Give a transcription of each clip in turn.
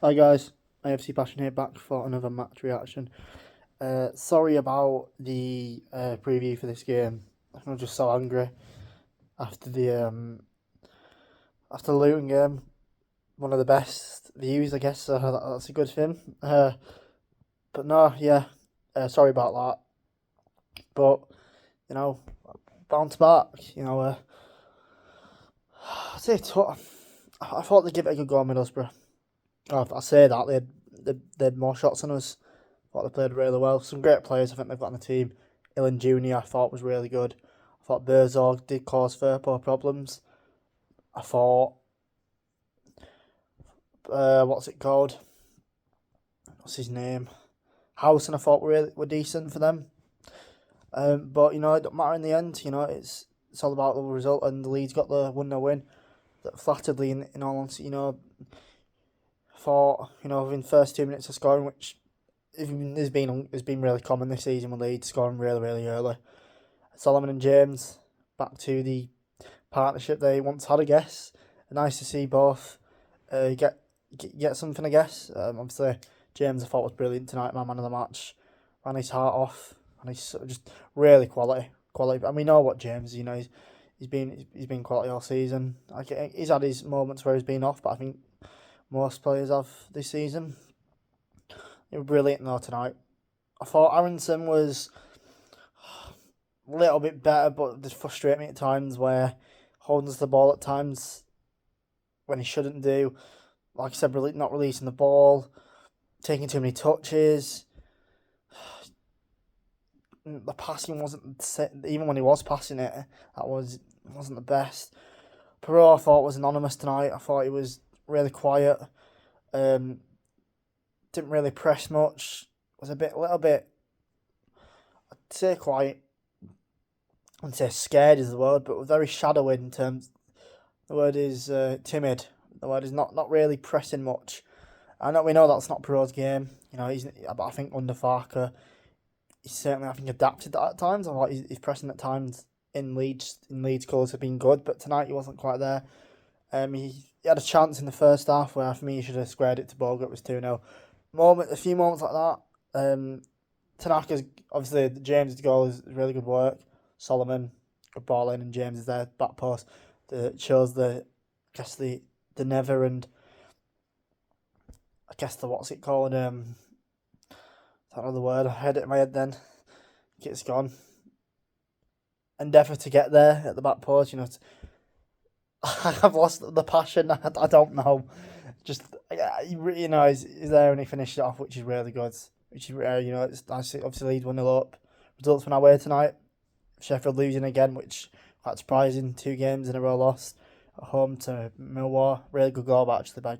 Hi guys, LUFCPassion here, back for another match reaction. Sorry about the preview for this game. I'm just so angry after the Luton game. One of the best views, I guess. So that's a good thing. But no, yeah. Sorry about that. But you know, bounce back. I say I thought they'd give it a good go on Middlesbrough. I say that they had more shots than us. Thought they played really well. Some great players I think they've got on the team. Ilan Jr. I thought was really good. I thought Berzog did cause Firpo problems. I thought, what's it called? What's his name? Howson I thought were decent for them. But it don't matter in the end. It's all about the result, and the Leeds got the 1-0 win. That flatteredly, in all honesty, I thought within the first 2 minutes of scoring, which has been really common this season with Leeds scoring really early. Solomon and James back to the partnership they once had, I guess. Nice to see both get something, I guess. Obviously, James I thought was brilliant tonight, my man of the match. Ran his heart off, and he's sort of just really quality. And we know what James, he's been quality all season. He's had his moments where he's been off, but I think most players have this season. He was brilliant though tonight. I thought Aronson was a little bit better, but just frustrate me at times where holds the ball at times when he shouldn't do. Like I said, not releasing the ball, taking too many touches. The passing wasn't even when he was passing it. Wasn't the best. Perot I thought was anonymous tonight. I thought he was really quiet. Didn't really press much. Was a little bit. I'd say quiet. I wouldn't say scared is the word, but very shadowy in terms. The word is timid. The word is not really pressing much. We know that's not Perot's game. But I think under Farker, he's certainly adapted that at times. I thought his pressing at times in Leeds colours have been good, but tonight he wasn't quite there. He had a chance in the first half where for me he should have squared it to Boga. It was 2-0. A few moments like that. Tanaka's obviously James' goal is really good work. Solomon, good ball in, and James is there back post. That shows the never and I guess the what's it called? I don't know the word. I had it in my head then. It's gone. Endeavour to get there at the back post. I've lost the passion. I don't know. Just he's there and he finished it off, which is really good. Which is it's nice. Obviously, Leeds 1-0 up. Results went our way tonight. Sheffield losing again, which quite surprising. 2 games in a row lost at home to Millwall. Really good goal actually by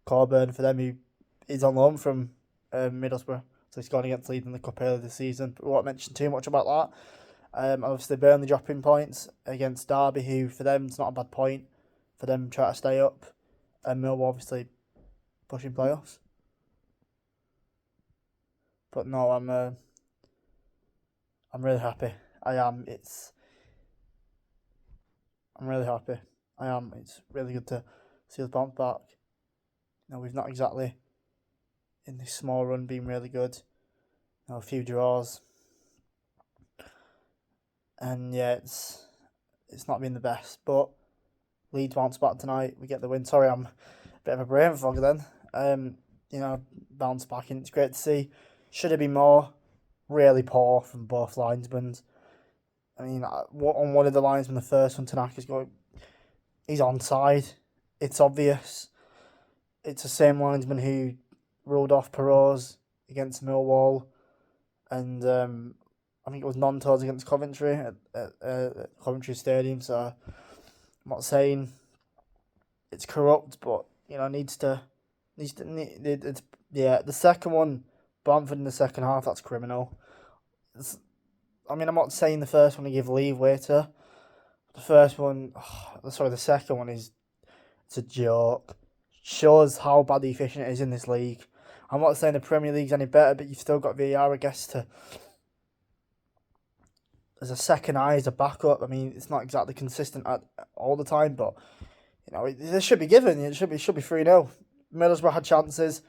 Coburn for them, who is on loan from Middlesbrough. So he's gone against Leeds in the cup earlier this season. But we won't mention too much about that. Obviously, Burnley dropping points against Derby, who for them it's not a bad point for them trying to stay up. And Millwall obviously pushing playoffs. But no, I'm really happy. I am. I'm really happy. I am. It's really good to see us bounce back. We've not exactly in this small run been really good. A few draws, and yeah, it's not been the best. But Leeds bounce back tonight. We get the win. Sorry, I'm a bit of a brain fog then. Bounce back, and it's great to see. Should have been more. Really poor from both linesmen. I mean, on one of the linesmen, the first one, Tanaka's going. He's onside. It's obvious. It's the same linesman who ruled off Perot's against Millwall, and I think it was non-toes against Coventry at Coventry Stadium. So I'm not saying it's corrupt, but needs to. The second one, Bamford in the second half, that's criminal. I'm not saying the first one to give leeway to. The second one it's a joke. Shows how bad the efficient it is in this league. I'm not saying the Premier League's any better, but you've still got VAR, I guess, as a second eye, as a backup. I mean, it's not exactly consistent all the time, but this should be given. It should be 3-0. Middlesbrough had chances.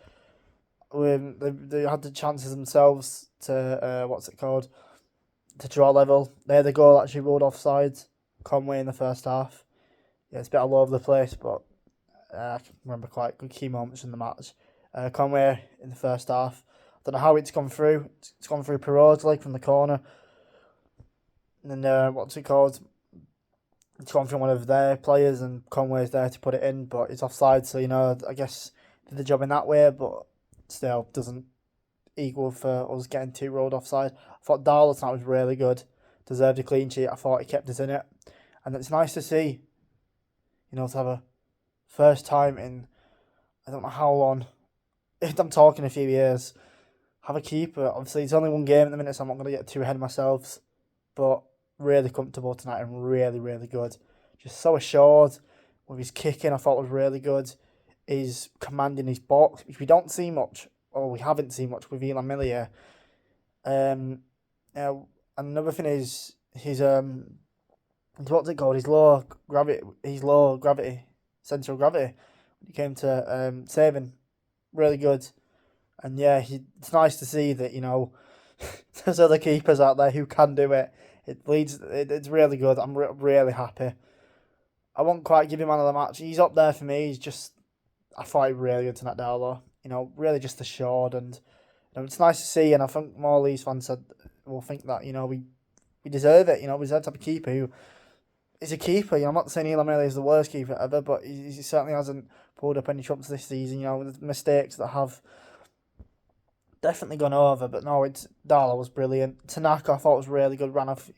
They had the chances themselves to to draw level. They had the goal actually ruled offside. Conway in the first half. Yeah, it's a bit all over the place, but I can remember quite good key moments in the match. Conway in the first half. I don't know how it's gone through. It's gone through Perraud's leg from the corner. And then it's gone from one of their players, and Conway's there to put it in, but it's offside, so, I guess did the job in that way, but still doesn't equal for us getting 2 rolled offside. I thought Darlington tonight was really good, deserved a clean sheet. I thought he kept us in it, and it's nice to see, to have a first time in I don't know how long, I'm talking a few years, have a keeper. Obviously, it's only one game at the minute, so I'm not going to get too ahead of myself, but really comfortable tonight and really, really good. Just so assured with his kicking, I thought was really good. He's commanding his box, which we don't see much, or we haven't seen much with Elan Millier. Another thing is his what's it called? His low gravity, central gravity. When it came to saving, really good. And yeah, it's nice to see that there's other keepers out there who can do it. It's really good. I'm really happy. I won't quite give him man of the match. He's up there for me. I thought he was really good tonight, Darlow. Really just assured, and it's nice to see. And I think more Leeds fans will think that we deserve it. We deserve to have a keeper who is a keeper. I'm not saying Elan Millier is the worst keeper ever, but he certainly hasn't pulled up any trumps this season. With mistakes that have definitely gone over, but no, Darlow was brilliant. Tanaka I thought was really good, ran off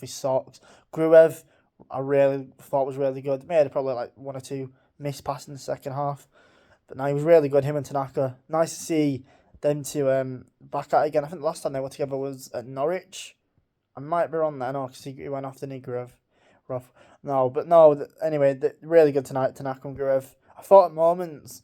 his socks. Gruev I really thought was really good. Made probably like 1 or 2 missed passes in the second half, but no, he was really good. Him and Tanaka, nice to see them two back at it again. I think the last time they were together was at Norwich. I might be wrong there, no, because he went off the knee. Gruev, rough. No, but no. Anyway, really good tonight, Tanaka and Gruev. I thought at moments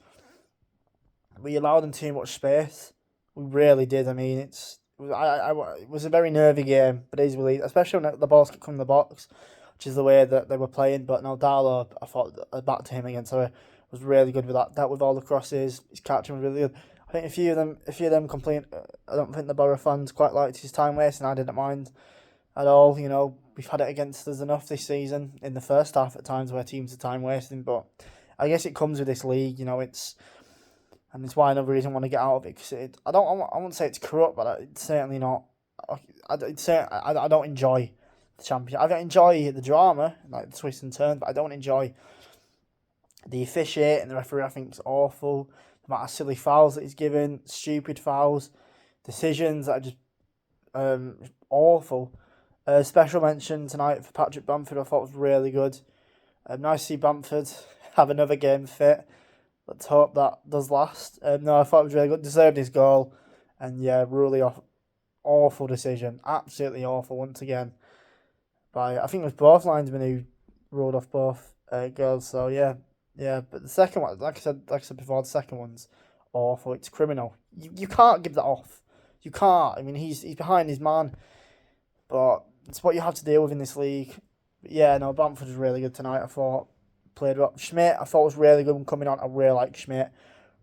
we allowed them too much space. We really did. I mean, it was a very nervy game, but it is really, especially when the balls could come in the box, which is the way that they were playing. But no, Darlow, I thought back to him again. So it was really good with that. Dealt with all the crosses. His catching was really good. I think a few of them complained. I don't think the Borough fans quite liked his time wasting. I didn't mind at all. We've had it against us enough this season in the first half at times where teams are time wasting. But I guess it comes with this league. And it's why another reason I want to get out of it, because I won't say it's corrupt, but it's certainly not. I don't enjoy the championship. I enjoy the drama, like the twists and turns, but I don't enjoy the officiating. The referee, I think, is awful. The amount of silly fouls that he's given, stupid fouls, decisions that are just awful. Special mention tonight for Patrick Bamford. I thought was really good. Nice to see Bamford have another game fit. Let's hope that does last. No, I thought it was really good. Deserved his goal. And yeah, really awful decision. Absolutely awful once again. I think it was both linesmen who ruled off both goals. So yeah. But the second one, like I said before, the second one's awful. It's criminal. You can't give that off. You can't. I mean, he's behind his man. But it's what you have to deal with in this league. But yeah, no, Bamford was really good tonight, I thought. Played well. Schmidt, I thought was really good when coming on. I really like Schmidt.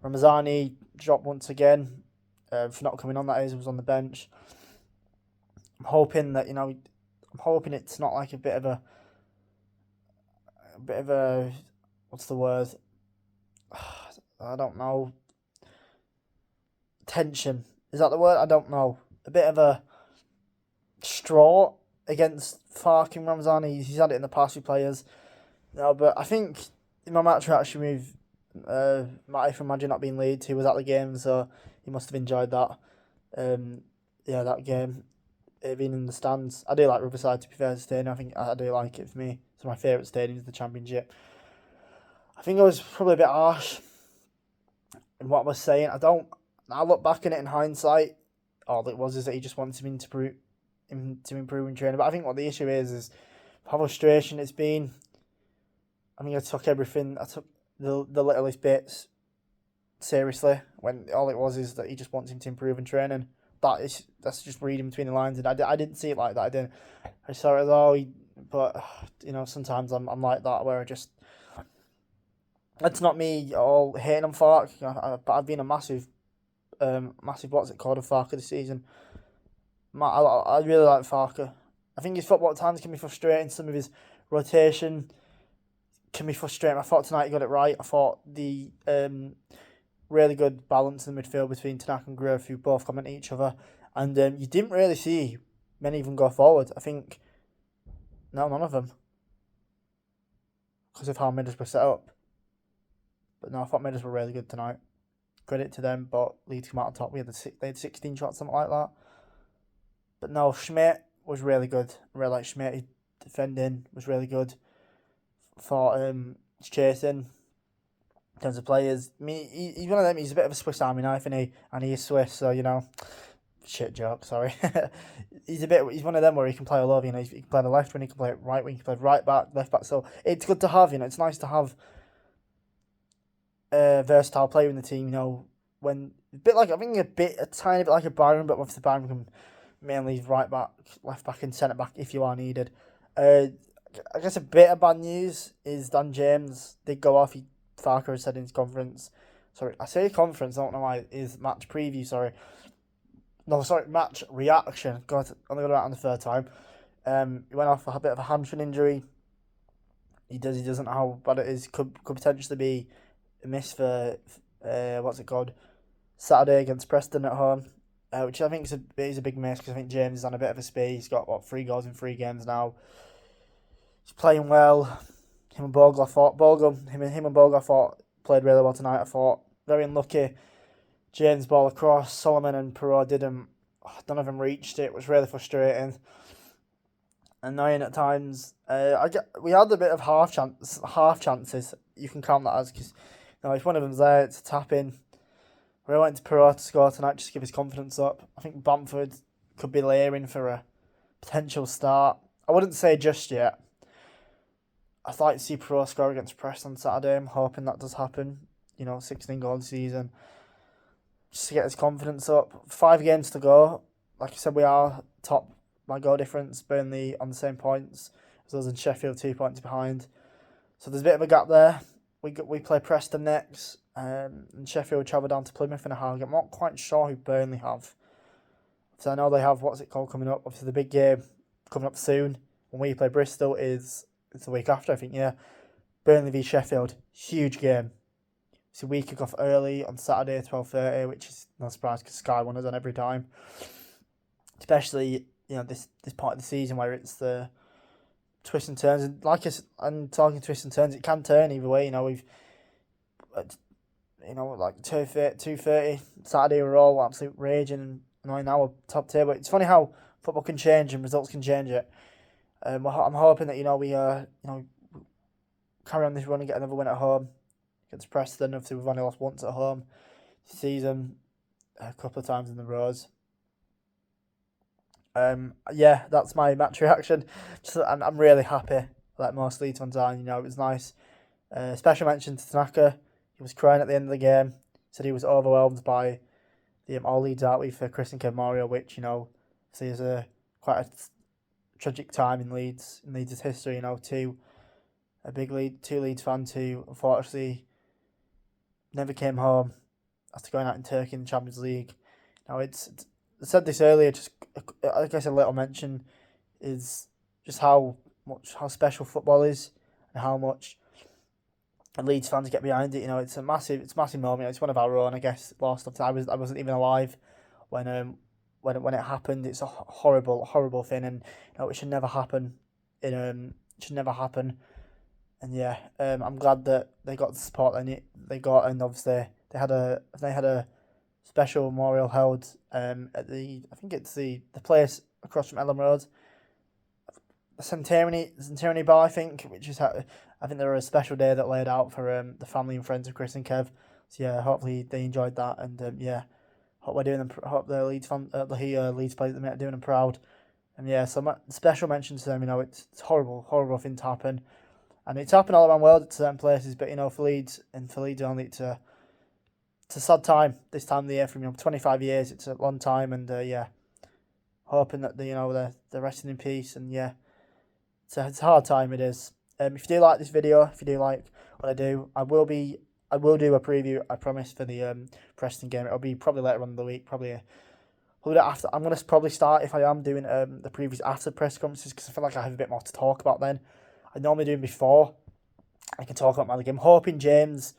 Ramazani dropped once again for not coming on. That is, was on the bench. I'm hoping that it's not like a bit of a what's the word? I don't know. Tension, is that the word? I don't know. A bit of a straw against Fark and Ramazani. He's had it in the past with players. No, but I think in my match reaction with Matty from Imagine Not Being Leeds, he was at the game, so he must have enjoyed that. That game, it being in the stands. I do like Riverside, to be fair, stadium. I think I do like it for me. It's my favourite stadium, is the Championship. I think I was probably a bit harsh in what I was saying. I look back on it in hindsight. All it was is that he just wanted him to improve in training. But I think what the issue is how frustration it's been. I mean, I took everything. I took the littlest bits seriously when all it was is that he just wants him to improve in training. That's just reading between the lines, and I didn't see it like that. I saw it but sometimes I'm like that where I just That's not me all hating on Fark, but I've been a massive, what's it called, of Farker this season. I really like Farker. I think his football at times can be frustrating. Some of his rotation can be frustrating. I thought tonight he got it right. I thought the really good balance in the midfield between Tanaka and Grove, who both comment each other. And you didn't really see many of them go forward. I think, no, none of them. Because of how Middlesbrough set up. But no, I thought Middlesbrough were really good tonight. Credit to them, but Leeds came out on top. They had 16 shots, something like that. But no, Schmidt was really good. I really like Schmidt. His defending was really good. Thought his chasing in terms of players. I mean, he's one of them. He's a bit of a Swiss Army knife, and he is Swiss, so shit joke. Sorry. He's one of them where he can play all over. He can play the left wing, he can play right wing, he can play right back, left back. So it's good to have. It's nice to have a versatile player in the team. When a tiny bit like a Byron, but obviously Byron can mainly right back, left back, and centre back if you are needed. I guess a bit of bad news is Dan James did go off. Farker has said in his conference. Sorry, I say conference. I don't know why. His match preview. Sorry. No, sorry, match reaction. God, only got it out on the third time. He went off for a bit of a hamstring injury. He doesn't know how bad it is. Could potentially be a miss for Saturday against Preston at home, which I think is a big miss because I think James is on a bit of a speed. He's got 3 goals in 3 games now. He's playing well. Him and Bogle thought played really well tonight. I thought very unlucky. James ball across. Solomon and Perrault didn't. None of them reached it. It was really frustrating. Annoying at times. We had a bit of half chances. You can count that as because if one of them's there, it's a tap in. We went to Perrault to score tonight just to give his confidence up. I think Bamford could be layering for a potential start. I wouldn't say just yet. I'd like to see Perrault score against Preston on Saturday. I'm hoping that does happen. 16 goal season. Just to get his confidence up. 5 games to go. Like I said, we are top by goal difference. Burnley on the same points as us and Sheffield 2 points behind. So there's a bit of a gap there. We play Preston next. And Sheffield travel down to Plymouth in a Harrogate. I'm not quite sure who Burnley have. So I know they have coming up. Obviously the big game coming up soon. When we play Bristol it's the week after, I think, yeah. Burnley v Sheffield. Huge game. So we kick off early on Saturday, 12:30, which is no surprise because Sky One is on every time. Especially, this part of the season where it's the twists and turns. And and talking twists and turns, it can turn either way. We've, like 2:30 Saturday, we're all absolute raging. And now we're top tier. But it's funny how football can change and results can change it. I'm hoping that we carry on this run and get another win at home against Preston. Obviously, we've only lost once at home this season, a couple of times in the rows. That's my match reaction. I'm really happy, like most Leeds fans are. It was nice. Special mention to Tanaka. He was crying at the end of the game. Said he was overwhelmed by the all Leeds out with for Chris and Kev Memorial, which obviously is quite a tragic time in Leeds' history. Two Leeds fans who unfortunately never came home after going out in Turkey in the Champions League. I said this earlier. Just I guess a little mention is just how special football is and how much Leeds fans get behind it. It's a massive moment. It's one of our own. I guess lost. I wasn't even alive when it happened. It's a horrible thing, and it should never happen. It should never happen. And I'm glad that they got the support they got, and obviously they had a special memorial held at I think it's the place across from Ellen Road, the Centenary Bar, I think, which is I think there was a special day that laid out for the family and friends of Chris and Kev. So hopefully they enjoyed that, and hope we're doing them. Hope the Leeds Leeds players are doing them proud. And so special mention to them. It's horrible thing to happen. And it's happened all around the world at certain places, but for Leeds only, it's a sad time this time of the year. From 25 years, it's a long time, and hoping that they're resting in peace. And it's a hard time. It is. If you do like this video, if you do like when I do. I will do a preview, I promise, for the Preston game. It'll be probably later on in the week, probably after. I'm gonna probably start, if I am doing the previews after press conferences, because I feel like I have a bit more to talk about then. I normally do them before. I can talk about my other game. Hoping James,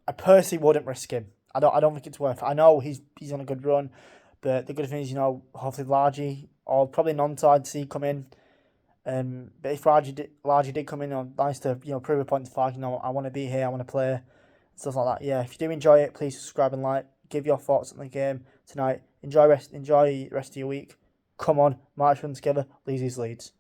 I personally wouldn't risk him. I don't think it's worth it. I know he's on a good run, but the good thing is, hopefully Largy or probably non-side see come in. But if Largy did come in, nice to prove a point to flag. I want to be here, I want to play, stuff like that. Yeah, if you do enjoy it, please subscribe and like. Give your thoughts on the game tonight. Enjoy the rest of your week. Come on, March run together. Leeds is Leeds.